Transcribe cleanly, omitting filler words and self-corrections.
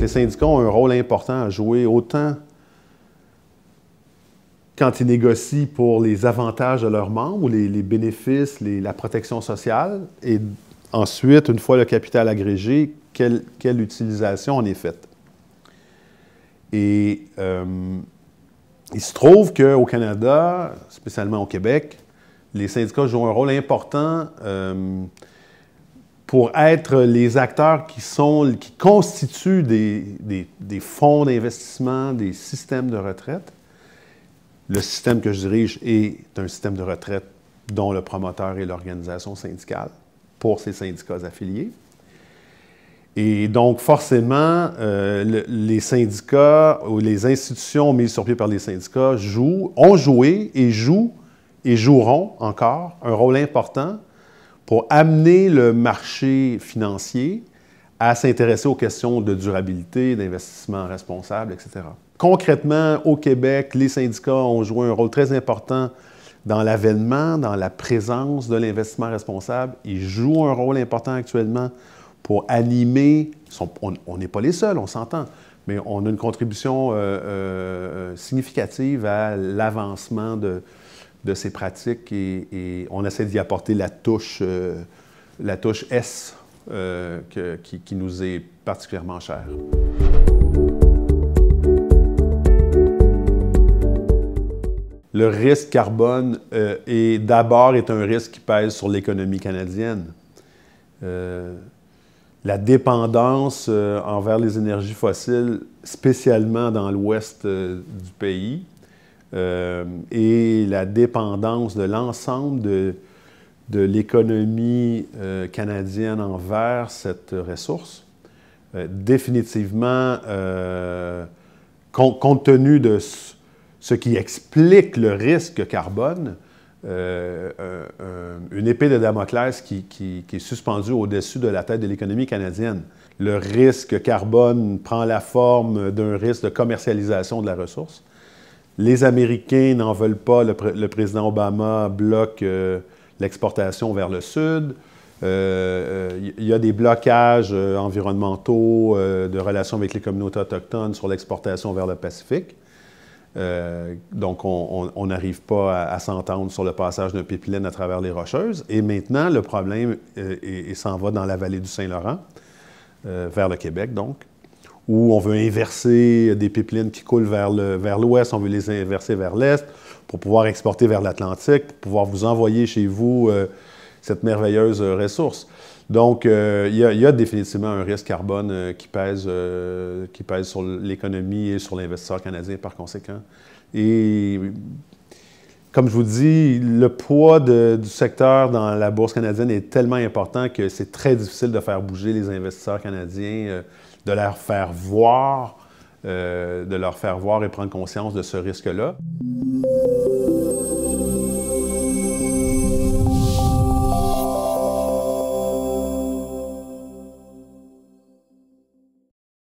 Les syndicats ont un rôle important à jouer, autant quand ils négocient pour les avantages de leurs membres, les bénéfices, la protection sociale, et ensuite, une fois le capital agrégé, quelle utilisation en est faite. Et il se trouve qu'au Canada, spécialement au Québec, les syndicats jouent un rôle important pour être les acteurs qui constituent des fonds d'investissement, des systèmes de retraite. Le système que je dirige est un système de retraite dont le promoteur est l'organisation syndicale pour ces syndicats affiliés. Et donc, forcément, les syndicats ou les institutions mises sur pied par les syndicats ont joué et jouent et joueront encore un rôle important pour amener le marché financier à s'intéresser aux questions de durabilité, d'investissement responsable, etc. Concrètement, au Québec, les syndicats ont joué un rôle très important dans l'avènement, dans la présence de l'investissement responsable. Ils jouent un rôle important actuellement pour animer, on n'est pas les seuls, on s'entend, mais on a une contribution significative à l'avancement de ces pratiques et on essaie d'y apporter la touche S qui nous est particulièrement chère. Le risque carbone est un risque qui pèse sur l'économie canadienne. La dépendance envers les énergies fossiles, spécialement dans l'ouest du pays, et la dépendance de l'ensemble de l'économie canadienne envers cette ressource, définitivement, compte tenu de ce qui explique le risque carbone, une épée de Damoclès qui est suspendue au-dessus de la tête de l'économie canadienne. Le risque carbone prend la forme d'un risque de commercialisation de la ressource. Les Américains n'en veulent pas. Le président Obama bloque l'exportation vers le sud. Il y a des blocages environnementaux de relations avec les communautés autochtones sur l'exportation vers le Pacifique. Donc, on n'arrive pas à s'entendre sur le passage d'un pipeline à travers les Rocheuses. Et maintenant, le problème s'en va dans la vallée du Saint-Laurent, vers le Québec, donc, où on veut inverser des pipelines qui coulent vers l'ouest, on veut les inverser vers l'est pour pouvoir exporter vers l'Atlantique, pour pouvoir vous envoyer chez vous cette merveilleuse ressource. Donc, il y a définitivement un risque carbone qui pèse sur l'économie et sur l'investisseur canadien par conséquent. Et comme je vous dis, le poids du secteur dans la bourse canadienne est tellement important que c'est très difficile de faire bouger les investisseurs canadiens, de leur faire voir et prendre conscience de ce risque-là.